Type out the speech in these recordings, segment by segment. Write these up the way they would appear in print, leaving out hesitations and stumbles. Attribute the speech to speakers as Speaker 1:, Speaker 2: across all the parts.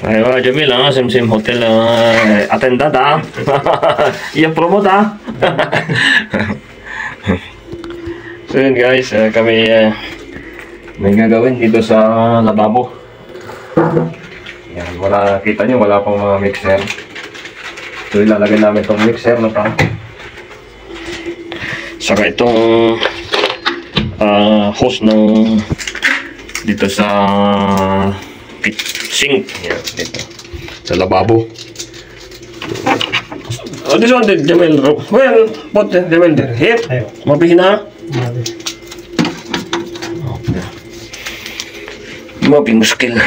Speaker 1: Ay, Jamil, Sim Hotel attendant, iya promote, So yun guys, kami may gagawin dito sa lababo. Yan, wala, kita nyo, wala pang mga mixer. So ilalagay namin itong mixer na pa. Saka itong hose ng dito sa sink. Yan, dito sa lababo. Oh, this one, Jamil. Well, put Jamil there. Here. Mabihin na. Mabi muskil.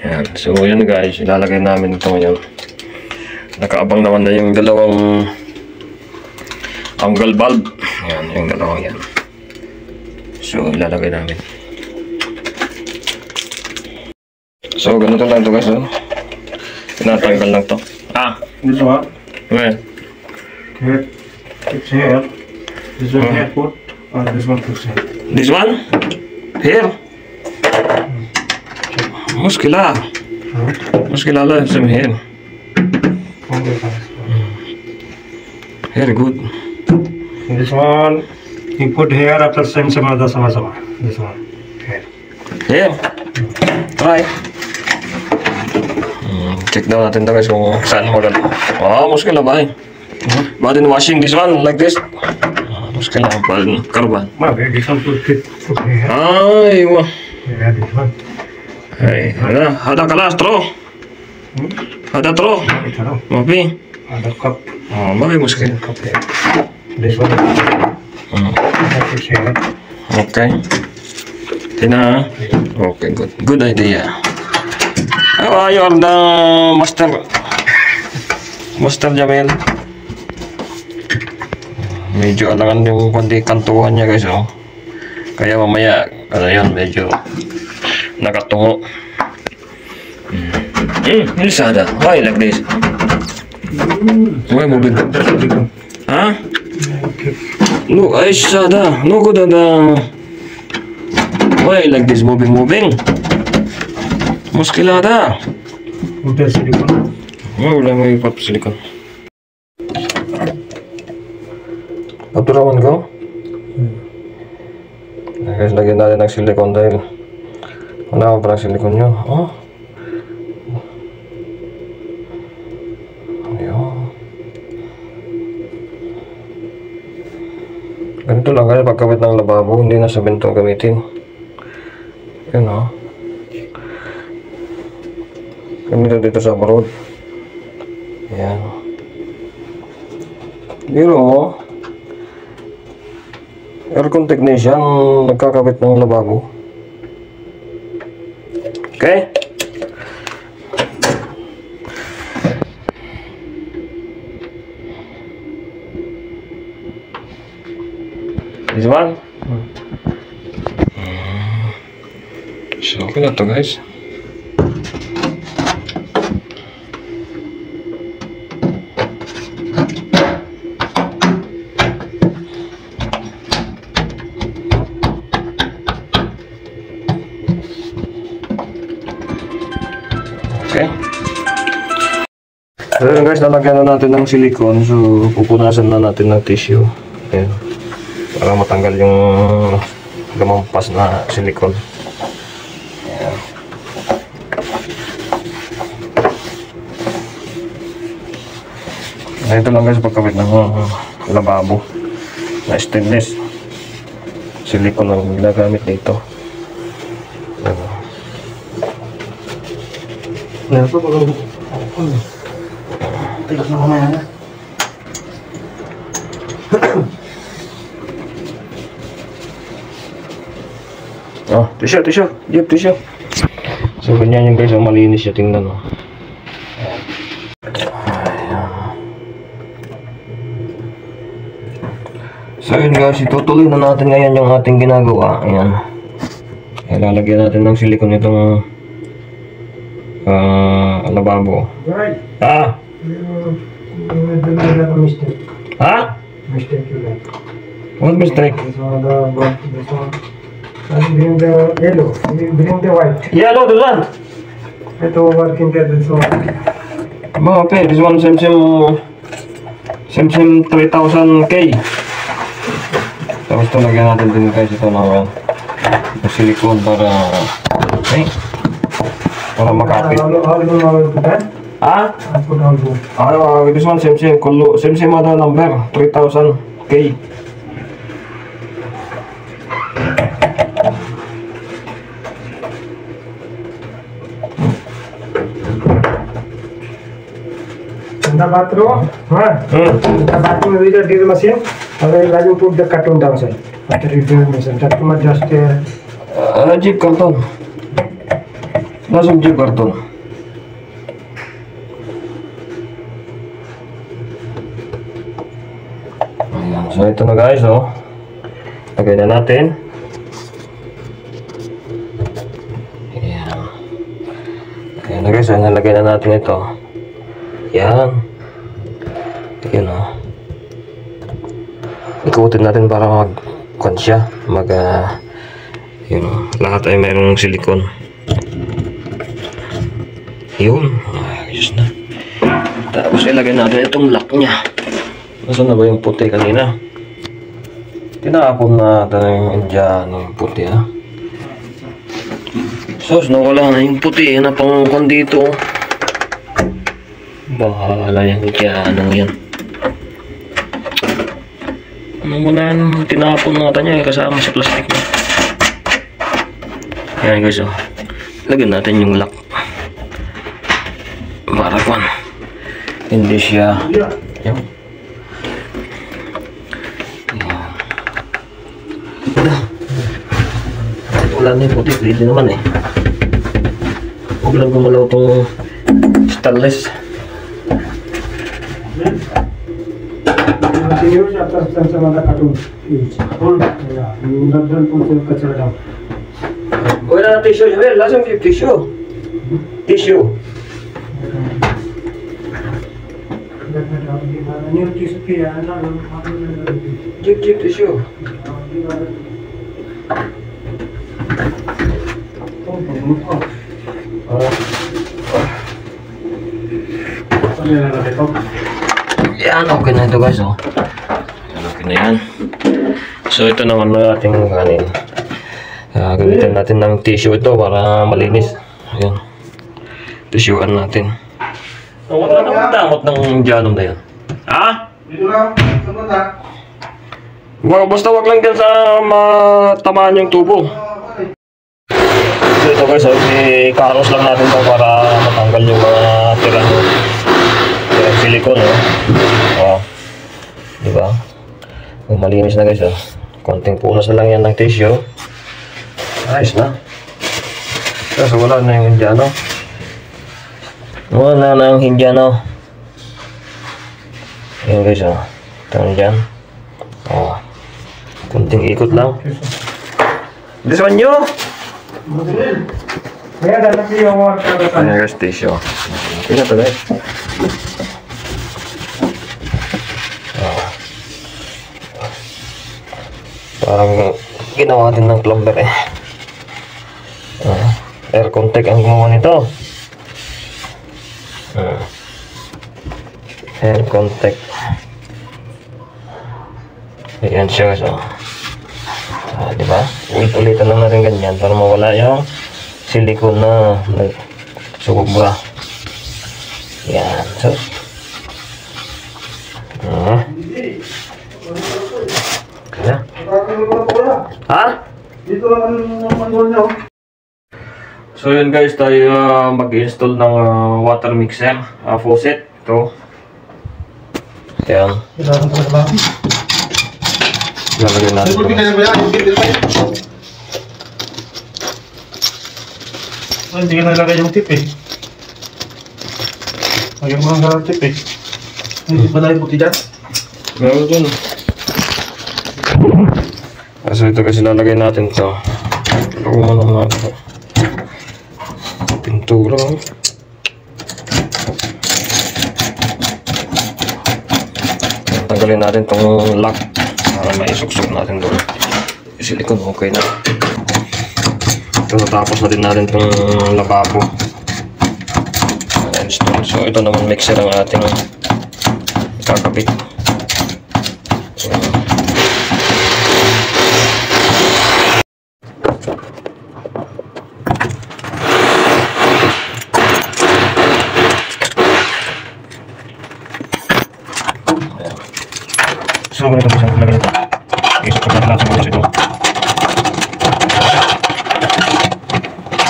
Speaker 1: Yan. So yun guys, ilalagay namin ito ngayon. Nakaabang naman na yung dalawang angle bulb. Yan, yung dalawang yan. So ilalagay namin. So ganito lang ito guys. Tinatanggal lang to.
Speaker 2: This one.
Speaker 1: Where?
Speaker 2: Here. It's here. This one here put. This one puts here.
Speaker 1: This one? Here? Muskila. Muskila lah some here. Here good.
Speaker 2: This one you put here after same sama. This one here.
Speaker 1: Here. Try. Check daw natin guys kung saan maganda. Muskila ba eh? But in washing this one like this. Muskila pa karban.
Speaker 2: This one put here.
Speaker 1: Ay, wah.
Speaker 2: Yeah, this one.
Speaker 1: Hey, ada kalah straw. Ada straw. Mapi.
Speaker 2: Ada cup.
Speaker 1: Mapi muskil.
Speaker 2: Cup here. This one.
Speaker 1: Okay. Tina. Okay, good. Good idea. Oh, you are the master Jamil. Medyo alangan yung kundi kantuhan niya guys, oh. Kaya mamaya, ano yun, medyo nakatungo. Sada. Why like this? Why moving? Huh? No, ay Sada. No good ada. Why like this moving? Muskilada.
Speaker 2: Udah silikon.
Speaker 1: Udah may pop silikon. Paturawan ko? Guys, lagyan natin ng silikon dahil wala ko parang silikon nyo. Ayun. Ganito lang guys, pagkabit ng lababo, hindi na sa bintong gamitin. Yun o. Ganito dito sa abroad. Ayan. Biro mo, aircon technician nagkakabit ng lababo. Okay? This one? So, okay na to guys. Okay. So guys, nalagyan na natin ng silicone. So pupunasan na natin ng tissue. Ayan. Para matanggal yung lumampas na silicone. Ayan. Ito lang guys pagkabit ng lababo na stainless. Silicone ang ginagamit dito. Ayan.
Speaker 2: Nah, itu kalau tinggal namanya.
Speaker 1: Tissue. Diep tissue. So, ganyan yung guys, ang malinis siya. Tingnan mo. So, yun guys, itutuloy na natin ngayon yung ating ginagawa. Ayan. Lalagyan natin ng silikon itong lababo.
Speaker 2: Right.
Speaker 1: Mistake.
Speaker 2: Mistake you like.
Speaker 1: What mistake?
Speaker 2: This one, this one. And bring the yellow. Bring the white.
Speaker 1: Yellow, this one.
Speaker 2: Ito working there this one.
Speaker 1: Okay, this one same 3,000K. Tapos ito lagyan natin din guys ito ng silicone para para makapit. Ah? This one same other number 3,000K.
Speaker 2: In the bathroom, in the bathroom with the drill machine, otherwise you put the cartoon downside. After the drill machine, that much just
Speaker 1: Jeep karton. Langsung jeep karton. Ayan, so ito na guys, oh. Lagay na natin. Ayan. Ayan na guys, nalagay na natin ito. Yan. Yun o. Ikutin natin para mag-con siya. Yun o. Lahat ay mayroong silikon. Yun. Ayos na. Tapos ilagay natin itong lock niya. Nasaan na ba yung puti kanina? Tinapon natin yung Indiano yung puti ha. So, nawala na yung puti na pang dito. Bahala yung Indiano yan. Wala nang tinapon natin yan kasama sa plastic na. Ayan guys, oh. Lagyan natin yung lock. Para kung hindi siya. Yan. Wala na yung puti, pwede naman eh. Huwag lang gumalaw itong stainless. Wala na tissue, Javier. Langsung tissue. Tissue. Jeep tissue. Yan, okay na ito guys, oh. Okay na yan. So ito naman na ating kanin. Gamitin natin ng tissue ito para malinis. Ayan. Tissuean natin. Wala naman damot ng Indiano na yan. Ha?
Speaker 2: Dito lang, sunod ha.
Speaker 1: Basta wag lang dyan sa matamaan yung tubo. So ito guys, i-karos lang natin ito para matanggal yung mga tirang silicone. Oh. Diba? Malinis na guys. Konting punas na lang yan ng tissue. Ayos na. So wala na yung Indiano. Wala na yung Indiano. Ayan guys, oh. Ito dyan. Oh. Kunting ikot lang. This one nyo? Ayan guys, tissue. Ayan ito guys. Oh. Parang ginawa din ng plumber eh. Air contact ang gumawa nito. Air contact. Ayan siya guys, oh. Diba? Ulit-ulitan lang natin ganyan para mawala yung silicone na nagsubra. Yan. So. Kaya? Ha?
Speaker 2: Dito lang ang manual niya.
Speaker 1: So yun guys, tayo mag-install ng water mixer faucet. Ito. Yan. Lalagyan natin ito.
Speaker 2: Hindi ka nalagay yung tip eh. Lagyan mo lang tip eh. Hindi ba na yung puti dyan?
Speaker 1: Meron dyan. So ito kasi lalagay natin ito. Luman lang natin. Pintura. Tanggalin natin itong lock para maisuksok natin doon. Yung silicone okay na. Ito natapos na din natin itong lababo. piston. So ito naman mixer ang ating kakabit. So ganito po siya lagay ito. Okay, so pagkatapos natin ito.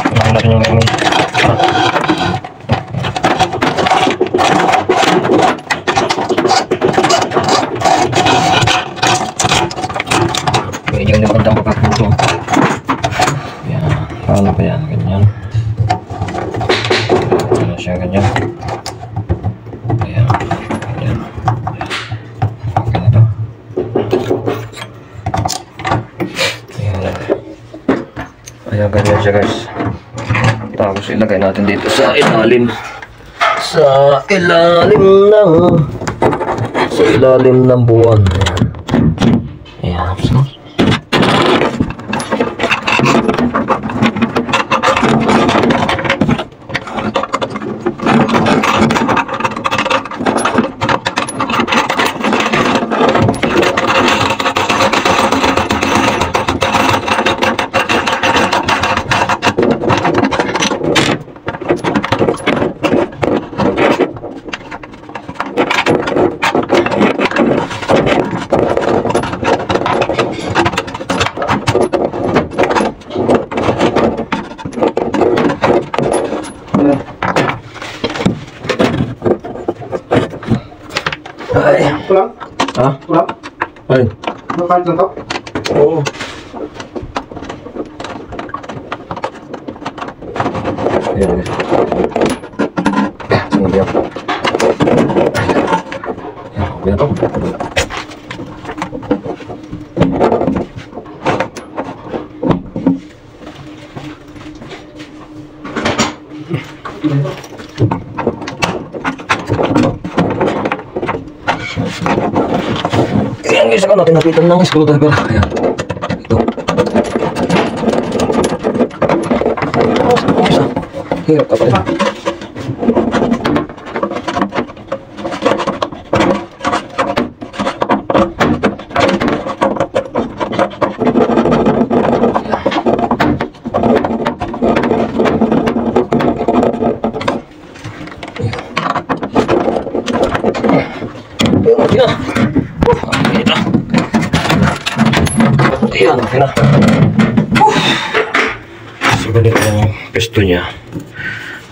Speaker 1: Lagyan natin yung ngayon. Okay, yung nagandang pagkakuto. Yan, paano pa yan? Ganyan. Ano siya, ganyan. Ayan, ganyan. Okay na ito. Ayan, ganyan siya guys. Tapos ilagay natin dito sa ilalim. Sa ilalim ng buwan. Ayan. So, ay.
Speaker 2: Pulang?
Speaker 1: Ha?
Speaker 2: Pulang?
Speaker 1: Ay.
Speaker 2: Makalit na to?
Speaker 1: Oo. Ayan guys. Sige diyan. Ayan, okay na to. Ayan guys, saka natin napitan ng screwdriver. Ayan. Ito. Hirap ka pa rin. Ayan, okay na. So, ganito yung pesto niya.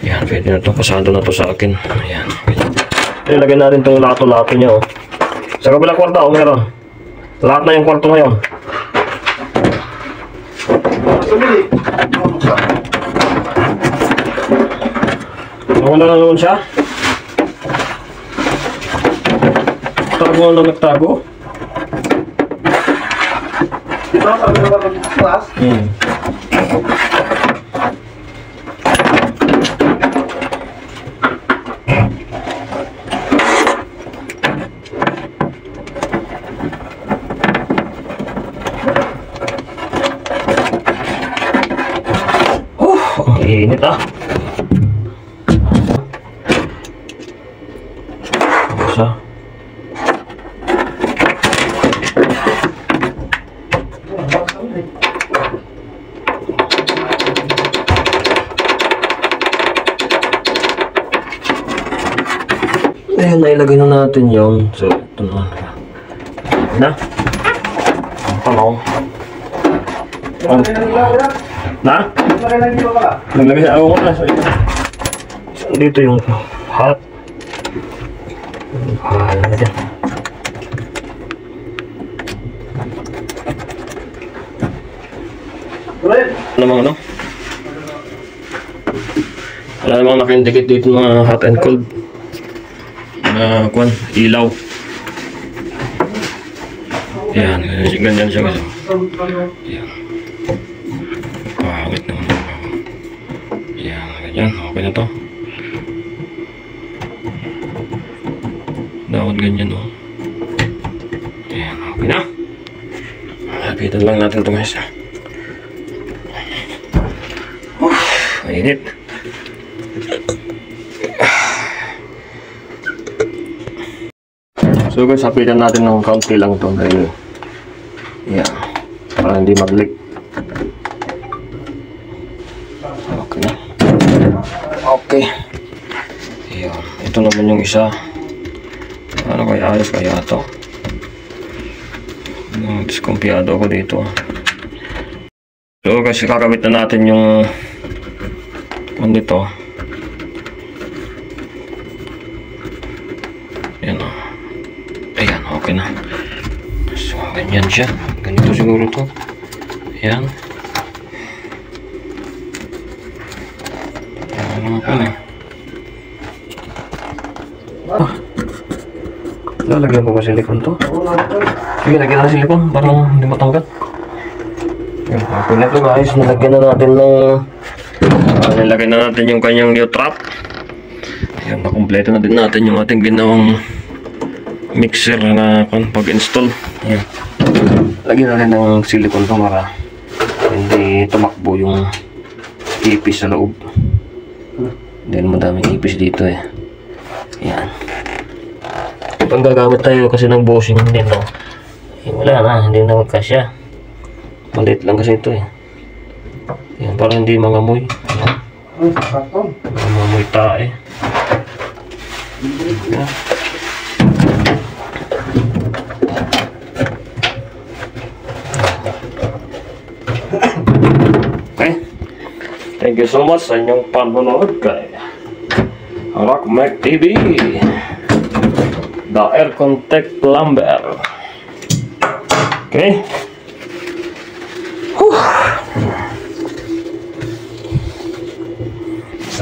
Speaker 1: Ayan, pwede na ito. Pasado na ito sa akin. Ayan. Ilagay na rin itong lato-lato niya. Oh. Sa kabilang kwarto, meron. Lahat na yung kwarto ngayon. Nawala na naman siya. Tago na nagtago.
Speaker 2: Sabi na ba ng class?
Speaker 1: Ang init ah. Isa. Ayan, nailagay na natin yun. So, ito naman. Na? Ang panaw. Na? Naglagay sa ako na. So, dito yung hot. Bahala na dyan. Wala namang ano? Wala namang naka-indicate dito mga hot and cold. Ilaw. Yan, ganyan siya guys. Yan. Pangit naman. Yan, ganyan. Okay na to. Dapat ganyan o. Yan, okay na. Lapitan lang natin ito guys. Mainit. So guys, hapitan natin ng kaunti lang ito dahil yan, para hindi mag-leak. Okay na. Okay. Ayan, ito naman yung isa. Ano kaya, ayos kaya ito? Diskumpiyado ako dito. So guys, kakabit na natin yung dito. Ayan o. Ayan, okay na. So, ganyan siya. Ganito siguro to. Ayan. Ayan naman eh. Lalagyan ko ba silikon to? Sige, lagyan na silikon. Parang hindi matanggal. Ayan, okay na ito guys. Nilagyan na natin nilagyan na natin yung kanyang new trap. Ayan, nakompleto na din natin yung ating ginawang mixer na pag-install. Ayan. Lagyan natin ng silicone to para hindi tumakbo yung ipis sa loob. Dahil madaming ipis dito eh. Ayan. Pag gagamit tayo kasi ng bushing nito, eh, wala na, hindi na magkasya. Maliit lang kasi ito eh. Ayan, para hindi mangamoy. Ayan. Mangamoy tae. Ayan. Okay. Thank you so much sa inyong panonood kay Rockmac TV. The Air Contact Plumber. Okay.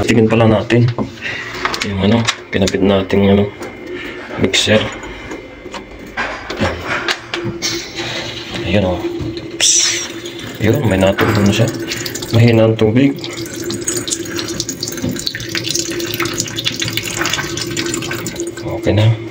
Speaker 1: Tingin pala natin yung pinapit natin mixer. Ayan o. Yun, may natuto na siya. Mahina ang tubig. Okay na.